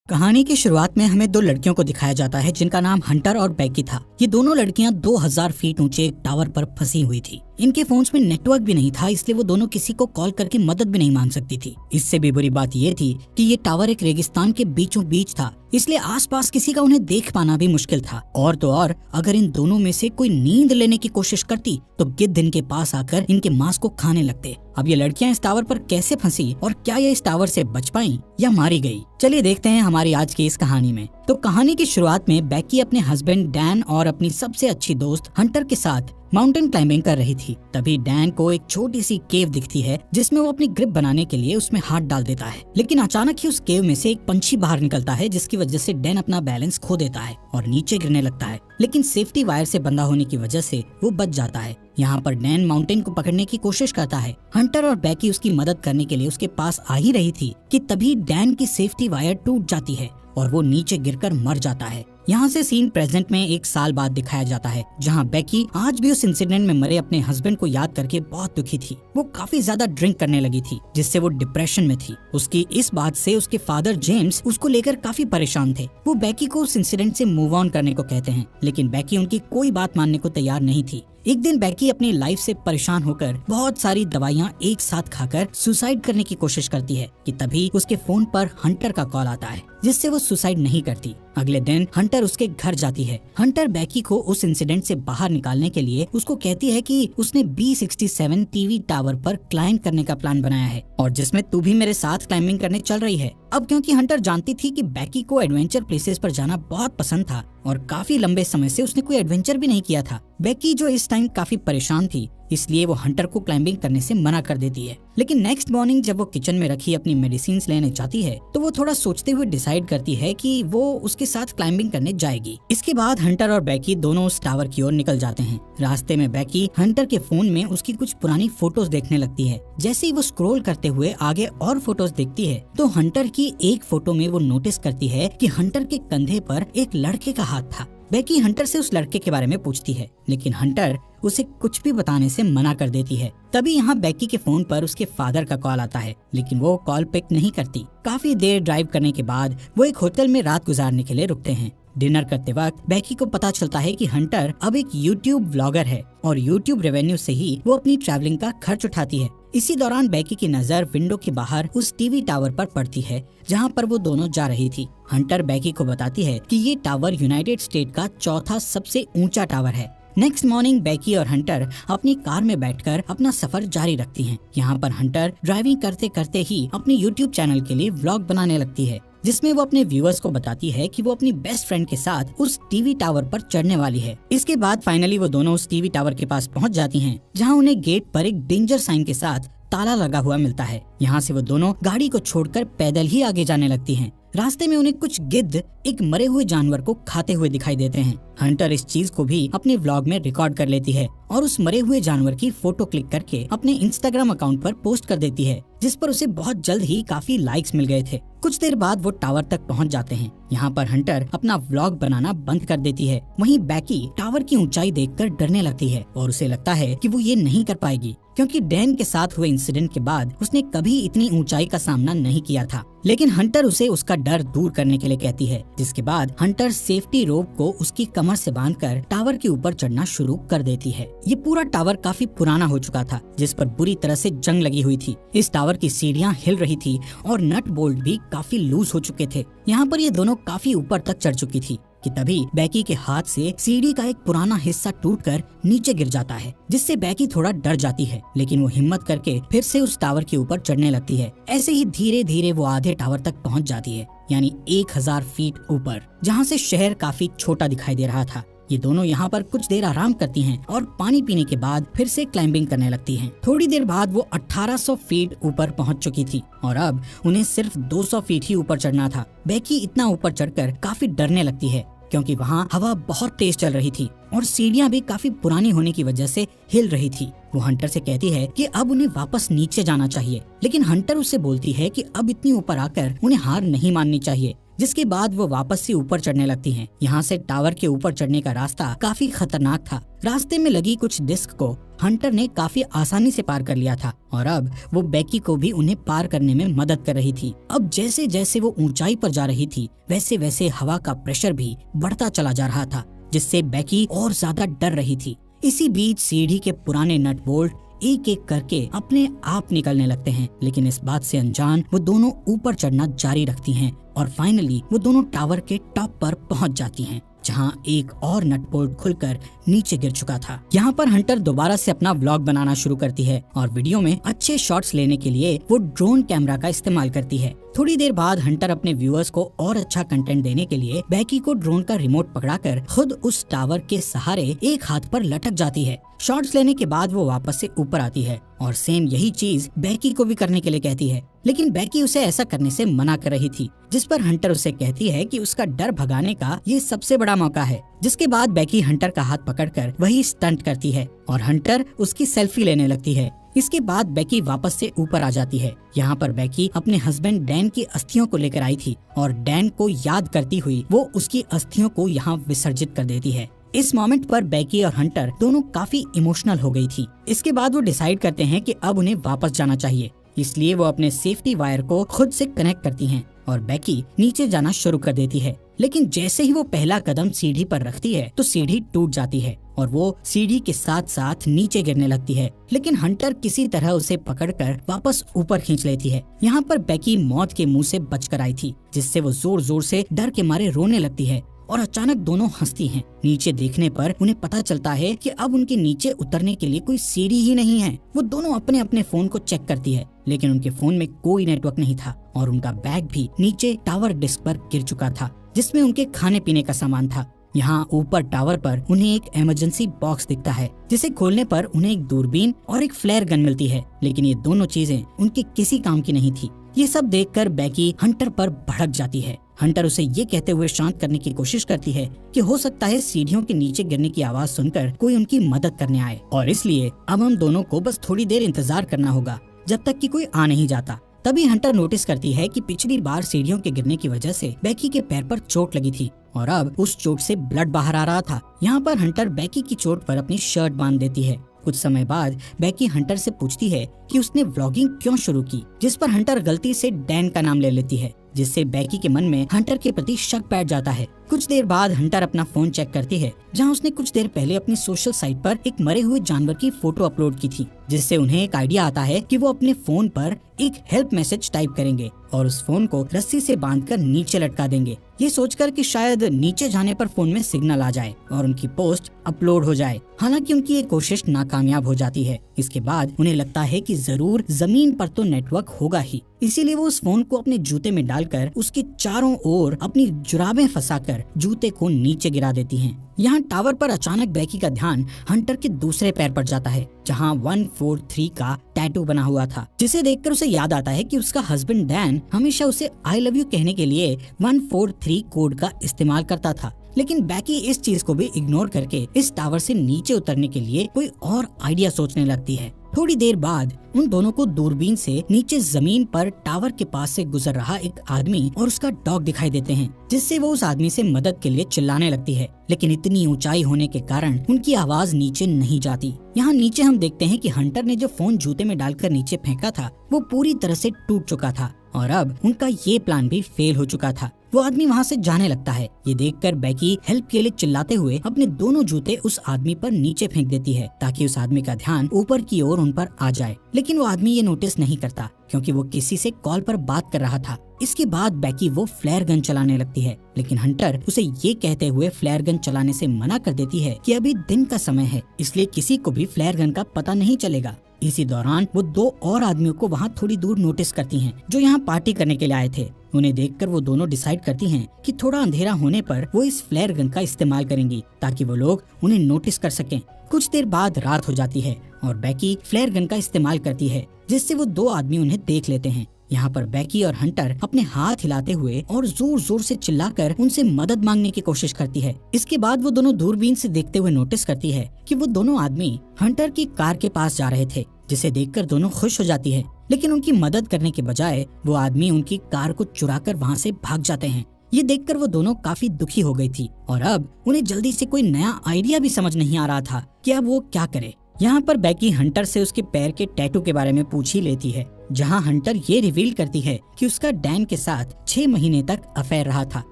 कहानी की शुरुआत में हमें दो लड़कियों को दिखाया जाता है जिनका नाम हंटर और बेकी था। ये दोनों लड़कियां 2000 फीट ऊंचे एक टावर पर फंसी हुई थी। इनके फोन्स में नेटवर्क भी नहीं था, इसलिए वो दोनों किसी को कॉल करके मदद भी नहीं मांग सकती थी। इससे भी बुरी बात ये थी कि ये टावर एक रेगिस्तान के बीचों बीच था, इसलिए आसपास किसी का उन्हें देख पाना भी मुश्किल था। और तो और अगर इन दोनों में से कोई नींद लेने की कोशिश करती तो गिद्ध इनके पास आकर इनके मांस को खाने लगते। अब ये लड़कियां इस टावर पर कैसे फंसी और क्या ये इस टावर से बच पाई या मारी गई, चलिए देखते हैं हमारी आज की इस कहानी में। तो कहानी की शुरुआत में बेकी अपने हस्बैंड डैन और अपनी सबसे अच्छी दोस्त हंटर के साथ माउंटेन क्लाइंबिंग कर रही थी। तभी डैन को एक छोटी सी केव दिखती है जिसमें वो अपनी ग्रिप बनाने के लिए उसमें हाथ डाल देता है, लेकिन अचानक ही उस केव में से एक पंछी बाहर निकलता है जिसकी वजह से डैन अपना बैलेंस खो देता है और नीचे गिरने लगता है, लेकिन सेफ्टी वायर से बंधा होने की वजह से वो बच जाता है। यहाँ पर डैन माउंटेन को पकड़ने की कोशिश करता है। हंटर और बेकी उसकी मदद करने के लिए उसके पास आ ही रही थी कि तभी डैन की सेफ्टी वायर टूट जाती है और वो नीचे गिरकर मर जाता है। यहाँ से सीन प्रेजेंट में 1 साल बाद दिखाया जाता है, जहाँ बेकी आज भी उस इंसिडेंट में मरे अपने हस्बैंड को याद करके बहुत दुखी थी। वो काफी ज्यादा ड्रिंक करने लगी थी जिससे वो डिप्रेशन में थी। उसकी इस बात से उसके फादर जेम्स उसको लेकर काफी परेशान थे। वो बेकी को उस इंसिडेंट से मूव ऑन करने को कहते हैं, लेकिन बेकी उनकी कोई बात मानने को तैयार नहीं थी। एक दिन बेकी अपनी लाइफ से परेशान होकर बहुत सारी दवाइयाँ एक साथ खाकर सुसाइड करने की कोशिश करती है कि तभी उसके फोन पर हंटर का कॉल आता है जिससे वो सुसाइड नहीं करती। अगले दिन हंटर उसके घर जाती है। हंटर बेकी को उस इंसिडेंट से बाहर निकालने के लिए उसको कहती है कि उसने B67 टीवी टावर पर क्लाइंब करने का प्लान बनाया है और जिसमें तू भी मेरे साथ क्लाइंबिंग करने चल रही है। अब क्योंकि हंटर जानती थी कि बेकी को एडवेंचर प्लेसेस पर जाना बहुत पसंद था और काफी लंबे समय से उसने कोई एडवेंचर भी नहीं किया था, बेकी जो इस टाइम काफी परेशान थी, इसलिए वो हंटर को क्लाइंबिंग करने से मना कर देती है। लेकिन नेक्स्ट मॉर्निंग जब वो किचन में रखी अपनी मेडिसिन लेने जाती है तो वो थोड़ा सोचते हुए डिसाइड करती है कि वो उसके साथ क्लाइंबिंग करने जाएगी। इसके बाद हंटर और बेकी दोनों उस टावर की ओर निकल जाते हैं। रास्ते में बेकी हंटर के फोन में उसकी कुछ पुरानी फोटोज देखने लगती है। जैसे ही वो स्क्रॉल करते हुए आगे और फोटोज देखती है तो हंटर की एक फोटो में वो नोटिस करती है कि हंटर के कंधे पर एक लड़के का हाथ था। बेकी हंटर से उस लड़के के बारे में पूछती है, लेकिन हंटर उसे कुछ भी बताने से मना कर देती है। तभी यहाँ बेकी के फोन पर उसके फादर का कॉल आता है, लेकिन वो कॉल पिक नहीं करती। काफी देर ड्राइव करने के बाद वो एक होटल में रात गुजारने के लिए रुकते हैं। डिनर करते वक्त बेकी को पता चलता है कि हंटर अब एक यूट्यूब व्लॉगर है और यूट्यूब रेवेन्यू से ही वो अपनी ट्रैवलिंग का खर्च उठाती है। इसी दौरान बेकी की नजर विंडो के बाहर उस टीवी टावर पर पड़ती है जहां पर वो दोनों जा रही थी। हंटर बेकी को बताती है कि ये टावर यूनाइटेड स्टेट का चौथा सबसे ऊंचा टावर है। नेक्स्ट मॉर्निंग बेकी और हंटर अपनी कार में बैठकर अपना सफर जारी रखती हैं। यहाँ पर हंटर ड्राइविंग करते करते ही अपने यूट्यूब चैनल के लिए व्लॉग बनाने लगती है, जिसमें वो अपने व्यूअर्स को बताती है कि वो अपनी बेस्ट फ्रेंड के साथ उस टीवी टावर पर चढ़ने वाली है। इसके बाद फाइनली वो दोनों उस टीवी टावर के पास पहुंच जाती हैं, जहां उन्हें गेट पर एक डेंजर साइन के साथ ताला लगा हुआ मिलता है। यहाँ से वो दोनों गाड़ी को छोड़कर पैदल ही आगे जाने लगती हैं। रास्ते में उन्हें कुछ गिद्ध एक मरे हुए जानवर को खाते हुए दिखाई देते हैं। हंटर इस चीज को भी अपने व्लॉग में रिकॉर्ड कर लेती है और उस मरे हुए जानवर की फोटो क्लिक करके अपने इंस्टाग्राम अकाउंट पर पोस्ट कर देती है, जिस पर उसे बहुत जल्द ही काफी लाइक्स मिल गए थे। कुछ देर बाद वो टावर तक पहुंच जाते हैं। यहाँ पर हंटर अपना व्लॉग बनाना बंद कर देती है। वहीं बेकी टावर की ऊंचाई देखकर डरने लगती है और उसे लगता है कि वो ये नहीं कर पाएगी, क्योंकि डैन के साथ हुए इंसिडेंट के बाद उसने कभी इतनी ऊंचाई का सामना नहीं किया था। लेकिन हंटर उसे उसका डर दूर करने के लिए कहती है, जिसके बाद हंटर सेफ्टी रोप को उसकी कमर से बांधकर टावर के ऊपर चढ़ना शुरू कर देती है। ये पूरा टावर काफी पुराना हो चुका था, जिस पर बुरी तरह से जंग लगी हुई थी। इस टावर की सीढ़ियाँ हिल रही थी और नट बोल्ट भी काफी लूज हो चुके थे। यहाँ पर ये दोनों काफी ऊपर तक चढ़ चुकी थी कि तभी बेकी के हाथ से सीढ़ी का एक पुराना हिस्सा टूटकर नीचे गिर जाता है, जिससे बेकी थोड़ा डर जाती है, लेकिन वो हिम्मत करके फिर से उस टावर के ऊपर चढ़ने लगती है। ऐसे ही धीरे धीरे वो आधे टावर तक पहुंच जाती है, यानी 1000 फीट ऊपर, जहां से शहर काफी छोटा दिखाई दे रहा था। ये दोनों यहाँ पर कुछ देर आराम करती हैं और पानी पीने के बाद फिर से क्लाइंबिंग करने लगती हैं। थोड़ी देर बाद वो 1800 फीट ऊपर पहुँच चुकी थी और अब उन्हें सिर्फ 200 फीट ही ऊपर चढ़ना था। बेकी इतना ऊपर चढ़कर काफी डरने लगती है, क्योंकि वहाँ हवा बहुत तेज चल रही थी और सीढ़ियाँ भी काफी पुरानी होने की वजह से हिल रही थी। वो हंटर से कहती है कि अब उन्हें वापस नीचे जाना चाहिए, लेकिन हंटर उससे बोलती है कि अब इतनी ऊपर आकर उन्हें हार नहीं माननी चाहिए। जिसके बाद वो वापस से ऊपर चढ़ने लगती हैं। यहाँ से टावर के ऊपर चढ़ने का रास्ता काफी खतरनाक था। रास्ते में लगी कुछ डिस्क को हंटर ने काफी आसानी से पार कर लिया था और अब वो बेकी को भी उन्हें पार करने में मदद कर रही थी। अब जैसे जैसे वो ऊंचाई पर जा रही थी वैसे वैसे हवा का प्रेशर भी बढ़ता चला जा रहा था, जिससे बेकी और ज्यादा डर रही थी। इसी बीच सीढ़ी के पुराने नट बोल्ट एक एक करके अपने आप निकलने लगते हैं, लेकिन इस बात से अनजान वो दोनों ऊपर चढ़ना जारी रखती हैं और फाइनली वो दोनों टावर के टॉप पर पहुंच जाती हैं, जहां एक और नट बोल्ट खुलकर नीचे गिर चुका था। यहाँ पर हंटर दोबारा से अपना व्लॉग बनाना शुरू करती है और वीडियो में अच्छे शॉट्स लेने के लिए वो ड्रोन कैमरा का इस्तेमाल करती है। थोड़ी देर बाद हंटर अपने व्यूअर्स को और अच्छा कंटेंट देने के लिए बेकी को ड्रोन का रिमोट पकड़ाकर खुद उस टावर के सहारे एक हाथ पर लटक जाती है। शॉट्स लेने के बाद वो वापस से ऊपर आती है और सेम यही चीज बेकी को भी करने के लिए कहती है, लेकिन बेकी उसे ऐसा करने से मना कर रही थी, जिस पर हंटर उसे कहती है कि उसका डर भगाने का ये सबसे बड़ा मौका है। जिसके बाद बेकी हंटर का हाथ पकड़कर वही स्टंट करती है और हंटर उसकी सेल्फी लेने लगती है। इसके बाद बेकी वापस से ऊपर आ जाती है। यहाँ पर बेकी अपने हस्बैंड डैन की अस्थियों को लेकर आई थी और डैन को याद करती हुई वो उसकी अस्थियों को यहाँ विसर्जित कर देती है। इस मोमेंट पर बेकी और हंटर दोनों काफी इमोशनल हो गई थी। इसके बाद वो डिसाइड करते हैं कि अब उन्हें वापस जाना चाहिए, इसलिए वो अपने सेफ्टी वायर को खुद से कनेक्ट करती हैं और बेकी नीचे जाना शुरू कर देती है। लेकिन जैसे ही वो पहला कदम सीढ़ी पर रखती है तो सीढ़ी टूट जाती है और वो सीढ़ी के साथ साथ नीचे गिरने लगती है, लेकिन हंटर किसी तरह उसे पकड़कर वापस ऊपर खींच लेती है। यहाँ पर बेकी मौत के मुंह से बचकर आई थी, जिससे वो जोर जोर से डर के मारे रोने लगती है और अचानक दोनों हंसती हैं। नीचे देखने पर उन्हें पता चलता है कि अब उनके नीचे उतरने के लिए कोई सीढ़ी ही नहीं है। वो दोनों अपने अपने फोन को चेक करती है, लेकिन उनके फोन में कोई नेटवर्क नहीं था और उनका बैग भी नीचे टावर डिस्क पर गिर चुका था, जिसमें उनके खाने पीने का सामान था। यहाँ ऊपर टावर पर उन्हें एक इमरजेंसी बॉक्स दिखता है, जिसे खोलने पर उन्हें एक दूरबीन और एक फ्लेयर गन मिलती है, लेकिन ये दोनों चीजें उनके किसी काम की नहीं थी। ये सब देखकर बेकी हंटर पर भड़क जाती है। हंटर उसे ये कहते हुए शांत करने की कोशिश करती है कि हो सकता है सीढ़ियों के नीचे गिरने की आवाज सुनकर कोई उनकी मदद करने आए और इसलिए अब हम दोनों को बस थोड़ी देर इंतजार करना होगा जब तक कि कोई आ नहीं जाता। तभी हंटर नोटिस करती है कि पिछली बार सीढ़ियों के गिरने की वजह से बेकी के पैर पर चोट लगी थी और अब उस चोट से ब्लड बाहर आ रहा था। यहाँ पर हंटर बेकी की चोट पर अपनी शर्ट बांध देती है। कुछ समय बाद बेकी हंटर से पूछती है कि उसने व्लॉगिंग क्यों शुरू की, जिस पर हंटर गलती से डैन का नाम ले लेती है, जिससे बेकी के मन में हंटर के प्रति शक बैठ जाता है। कुछ देर बाद हंटर अपना फोन चेक करती है, जहां उसने कुछ देर पहले अपनी सोशल साइट पर एक मरे हुए जानवर की फोटो अपलोड की थी, जिससे उन्हें एक आइडिया आता है कि वो अपने फोन पर एक हेल्प मैसेज टाइप करेंगे और उस फोन को रस्सी से बांधकर नीचे लटका देंगे, ये सोचकर कि शायद नीचे जाने पर फोन में सिग्नल आ जाए और उनकी पोस्ट अपलोड हो जाए। हालांकि उनकी ये कोशिश नाकामयाब हो जाती है। इसके बाद उन्हें लगता है कि जरूर जमीन पर तो नेटवर्क होगा ही, इसीलिए वो उस फोन को अपने जूते में डालकर उसके चारों ओर अपनी जुराबें फंसाकर जूते को नीचे गिरा देती हैं। यहाँ टावर पर अचानक बेकी का ध्यान हंटर के दूसरे पैर पर जाता है, जहाँ 143 का टैटू बना हुआ था, जिसे देखकर उसे याद आता है कि उसका हस्बैंड डैन हमेशा उसे आई लव यू कहने के लिए 143 कोड का इस्तेमाल करता था। लेकिन बेकी इस चीज को भी इग्नोर करके इस टावर से नीचे उतरने के लिए कोई और आइडिया सोचने लगती है। थोड़ी देर बाद उन दोनों को दूरबीन से नीचे जमीन पर टावर के पास से गुजर रहा एक आदमी और उसका डॉग दिखाई देते हैं, जिससे वो उस आदमी से मदद के लिए चिल्लाने लगती है, लेकिन इतनी ऊंचाई होने के कारण उनकी आवाज नीचे नहीं जाती। यहाँ नीचे हम देखते हैं कि हंटर ने जो फोन जूते में डालकर नीचे फेंका था वो पूरी तरह से टूट चुका था और अब उनका ये प्लान भी फेल हो चुका था। वो आदमी वहाँ से जाने लगता है। ये देखकर बेकी हेल्प के लिए चिल्लाते हुए अपने दोनों जूते उस आदमी पर नीचे फेंक देती है, ताकि उस आदमी का ध्यान ऊपर की ओर उन पर आ जाए। लेकिन वो आदमी ये नोटिस नहीं करता, क्योंकि वो किसी से कॉल पर बात कर रहा था। इसके बाद बेकी वो फ्लेयर गन चलाने लगती है, लेकिन हंटर उसे ये कहते हुए फ्लेयर गन चलाने से मना कर देती है कि अभी दिन का समय है, इसलिए किसी को भी फ्लेयर गन का पता नहीं चलेगा। इसी दौरान वो दो और आदमियों को वहाँ थोड़ी दूर नोटिस करती हैं, जो यहाँ पार्टी करने के लिए आए थे। उन्हें देखकर वो दोनों डिसाइड करती हैं कि थोड़ा अंधेरा होने पर वो इस फ्लेयर गन का इस्तेमाल करेंगी, ताकि वो लोग उन्हें नोटिस कर सकें। कुछ देर बाद रात हो जाती है और बेकी फ्लेयर गन का इस्तेमाल करती है, जिससे वो दो आदमी उन्हें देख लेते हैं। यहाँ पर बेकी और हंटर अपने हाथ हिलाते हुए और जोर जोर से चिल्लाकर उनसे मदद मांगने की कोशिश करती है। इसके बाद वो दोनों दूरबीन से देखते हुए नोटिस करती है कि वो दोनों आदमी हंटर की कार के पास जा रहे थे, जिसे देखकर दोनों खुश हो जाती है। लेकिन उनकी मदद करने के बजाय वो आदमी उनकी कार को चुराकर वहाँ से भाग जाते हैं। ये देखकर वो दोनों काफी दुखी हो गई थी और अब उन्हें जल्दी से कोई नया आइडिया भी समझ नहीं आ रहा था कि अब वो क्या करे। यहाँ पर बेकी हंटर से उसके पैर के टैटू के बारे में पूछ ही लेती है, जहाँ हंटर ये रिवील करती है कि उसका डैन के साथ 6 महीने तक अफेयर रहा था।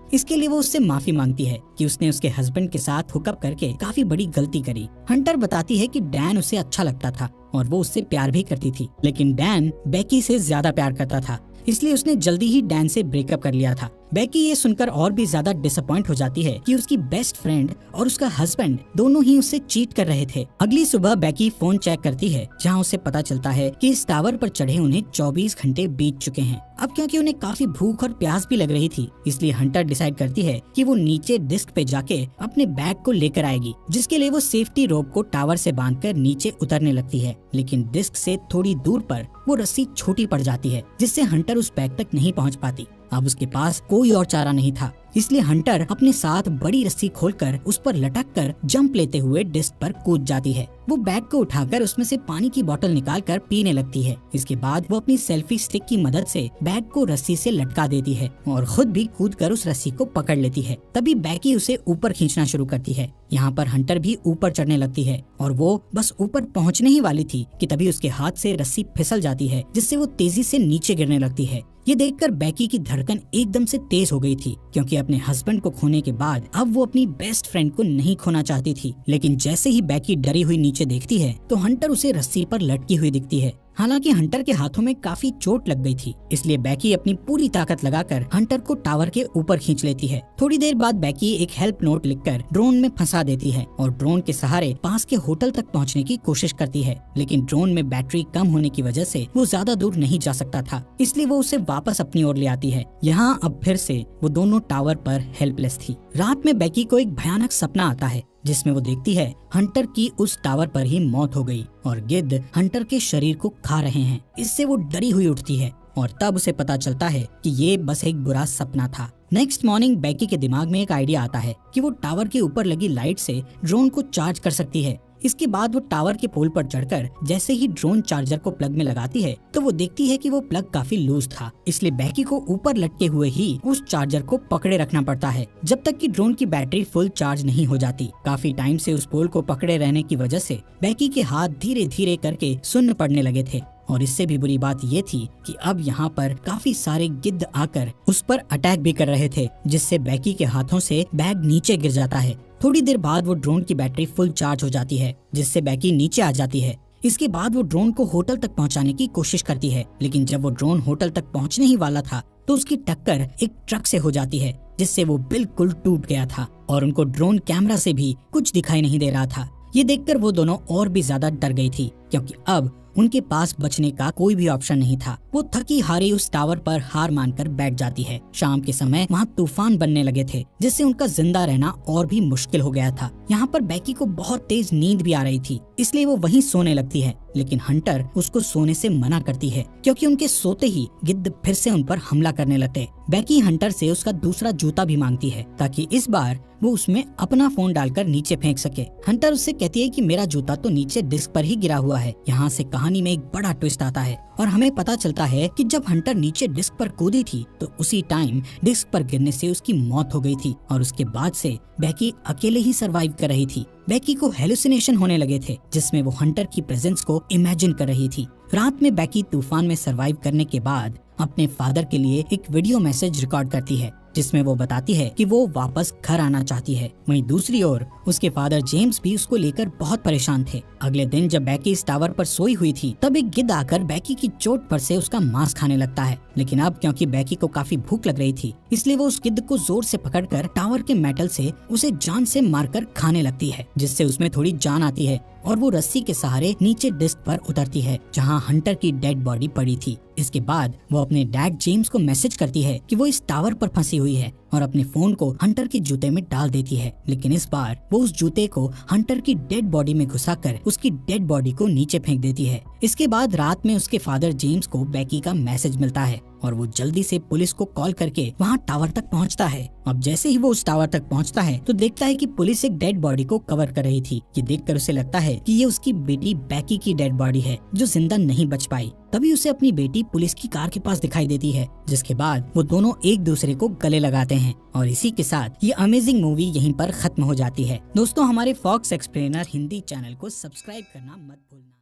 इसके लिए वो उससे माफी मांगती है कि उसने उसके हस्बैंड के साथ हुकअप करके काफी बड़ी गलती करी। हंटर बताती है कि डैन उसे अच्छा लगता था और वो उससे प्यार भी करती थी, लेकिन डैन बेकी से ज्यादा प्यार करता था, इसलिए उसने जल्दी ही डैन से ब्रेकअप कर लिया था। बेकी ये सुनकर और भी ज्यादा डिसअपॉइंट हो जाती है कि उसकी बेस्ट फ्रेंड और उसका हस्बैंड दोनों ही उससे चीट कर रहे थे। अगली सुबह बेकी फोन चेक करती है, जहां उसे पता चलता है कि इस टावर पर चढ़े उन्हें 24 घंटे बीत चुके हैं। अब क्योंकि उन्हें काफी भूख और प्यास भी लग रही थी, इसलिए हंटर डिसाइड करती है कि वो नीचे डिस्क पे जाके अपने बैग को लेकर आएगी, जिसके लिए वो सेफ्टी रोप को टावर से बांधकर नीचे उतरने लगती है। लेकिन डिस्क से थोड़ी दूर पर वो रस्सी छोटी पड़ जाती है, जिससे हंटर उस बैग तक नहीं पहुंच पाती। अब उसके पास कोई और चारा नहीं था, इसलिए हंटर अपने साथ बड़ी रस्सी खोलकर उस पर लटककर जंप लेते हुए डिस्क पर कूद जाती है। वो बैग को उठाकर उसमें से पानी की बोतल निकालकर पीने लगती है। इसके बाद वो अपनी सेल्फी स्टिक की मदद से बैग को रस्सी से लटका देती है और खुद भी कूदकर उस रस्सी को पकड़ लेती है। तभी बेकी उसे ऊपर खींचना शुरू करती है। यहाँ पर हंटर भी ऊपर चढ़ने लगती है और वो बस ऊपर पहुँचने ही वाली थी कि तभी उसके हाथ से रस्सी फिसल जाती है, जिससे वो तेजी से नीचे गिरने लगती है। ये देखकर बेकी की धड़कन एकदम से तेज हो गई थी, क्योंकि अपने हस्बैंड को खोने के बाद अब वो अपनी बेस्ट फ्रेंड को नहीं खोना चाहती थी। लेकिन जैसे ही बेकी डरी हुई नीचे देखती है तो हंटर उसे रस्सी पर लटकी हुई दिखती है। हालांकि हंटर के हाथों में काफी चोट लग गई थी, इसलिए बेकी अपनी पूरी ताकत लगाकर हंटर को टावर के ऊपर खींच लेती है। थोड़ी देर बाद बेकी एक हेल्प नोट लिखकर ड्रोन में फंसा देती है और ड्रोन के सहारे पास के होटल तक पहुंचने की कोशिश करती है, लेकिन ड्रोन में बैटरी कम होने की वजह से वो ज्यादा दूर नहीं जा सकता था, इसलिए वो उसे वापस अपनी ओर ले आती है। यहाँ अब फिर से वो दोनों टावर पर हेल्पलेस थी। रात में बेकी को एक भयानक सपना आता है, जिसमें वो देखती है हंटर की उस टावर पर ही मौत हो गई और गिद्ध हंटर के शरीर को खा रहे हैं। इससे वो डरी हुई उठती है और तब उसे पता चलता है कि ये बस एक बुरा सपना था। नेक्स्ट मॉर्निंग बेकी के दिमाग में एक आइडिया आता है कि वो टावर के ऊपर लगी लाइट से ड्रोन को चार्ज कर सकती है। इसके बाद वो टावर के पोल पर चढ़कर जैसे ही ड्रोन चार्जर को प्लग में लगाती है तो वो देखती है कि वो प्लग काफी लूज था, इसलिए बेकी को ऊपर लटके हुए ही उस चार्जर को पकड़े रखना पड़ता है जब तक कि ड्रोन की बैटरी फुल चार्ज नहीं हो जाती। काफी टाइम से उस पोल को पकड़े रहने की वजह से बेकी के हाथ धीरे धीरे करके सुन्न पड़ने लगे थे और इससे भी बुरी बात ये थी कि अब यहाँ पर काफी सारे गिद्ध आकर उस पर अटैक भी कर रहे थे, जिससे बेकी के हाथों से बैग नीचे गिर जाता है। थोड़ी देर बाद वो ड्रोन की बैटरी फुल चार्ज हो जाती है, जिससे बेकी नीचे आ जाती है। इसके बाद वो ड्रोन को होटल तक पहुंचाने की कोशिश करती है, लेकिन जब वो ड्रोन होटल तक पहुंचने ही वाला था तो उसकी टक्कर एक ट्रक से हो जाती है, जिससे वो बिल्कुल टूट गया था और उनको ड्रोन कैमरा से भी कुछ दिखाई नहीं दे रहा था। ये देखकर वो दोनों और भी ज्यादा डर गई थी, क्योंकि अब उनके पास बचने का कोई भी ऑप्शन नहीं था। वो थकी हारी उस टावर पर हार मानकर बैठ जाती है। शाम के समय वहाँ तूफान बनने लगे थे, जिससे उनका जिंदा रहना और भी मुश्किल हो गया था। यहाँ पर बेकी को बहुत तेज नींद भी आ रही थी, इसलिए वो वहीं सोने लगती है, लेकिन हंटर उसको सोने से मना करती है, क्योंकि उनके सोते ही गिद्ध फिर से उन पर हमला करने लगते। बेकी हंटर से उसका दूसरा जूता भी मांगती है, ताकि इस बार वो उसमें अपना फोन डालकर नीचे फेंक सके। हंटर उससे कहती है कि मेरा जूता तो नीचे डिस्क पर ही गिरा हुआ है। यहाँ से कहानी में एक बड़ा ट्विस्ट आता है और हमें पता चलता है कि जब हंटर नीचे डिस्क पर कूदी थी तो उसी टाइम डिस्क पर गिरने से उसकी मौत हो गई थी और उसके बाद से बेकी अकेले ही सरवाइव कर रही थी। बेकी को हेलुसिनेशन होने लगे थे, जिसमें वो हंटर की प्रेजेंस को इमेजिन कर रही थी। रात में बेकी तूफान में सरवाइव करने के बाद अपने फादर के लिए एक वीडियो मैसेज रिकॉर्ड करती है, जिसमें वो बताती है कि वो वापस घर आना चाहती है। वहीं दूसरी ओर उसके फादर जेम्स भी उसको लेकर बहुत परेशान थे। अगले दिन जब बेकी इस टावर पर सोई हुई थी तब एक गिद्ध आकर बेकी की चोट पर से उसका मांस खाने लगता है, लेकिन अब क्योंकि बेकी को काफी भूख लग रही थी इसलिए वो उस गिद्ध को जोर से पकड़कर टावर के मेटल से उसे जान से मारकर खाने लगती है, जिससे उसमें थोड़ी जान आती है और वो रस्सी के सहारे नीचे डिस्क पर उतरती है, जहां हंटर की डेड बॉडी पड़ी थी। इसके बाद वो अपने डैड जेम्स को मैसेज करती है कि वो इस टावर पर फंसी हुई है और अपने फोन को हंटर के जूते में डाल देती है, लेकिन इस बार वो उस जूते को हंटर की डेड बॉडी में घुसाकर उसकी डेड बॉडी को नीचे फेंक देती है। इसके बाद रात में उसके फादर जेम्स को बेकी का मैसेज मिलता है और वो जल्दी से पुलिस को कॉल करके वहाँ टावर तक पहुँचता है। अब जैसे ही वो उस टावर तक पहुँचता है तो देखता है कि पुलिस एक डेड बॉडी को कवर कर रही थी। ये देखकर उसे लगता है कि ये उसकी बेटी बेकी की डेड बॉडी है जो जिंदा नहीं बच पाई। तभी उसे अपनी बेटी पुलिस की कार के पास दिखाई देती है, जिसके बाद वो दोनों एक दूसरे को गले लगाते हैं और इसी के साथ ये अमेजिंग मूवी यहीं पर खत्म हो जाती है। दोस्तों, हमारे फॉक्स एक्सप्लेनर हिंदी चैनल को सब्सक्राइब करना मत भूलना।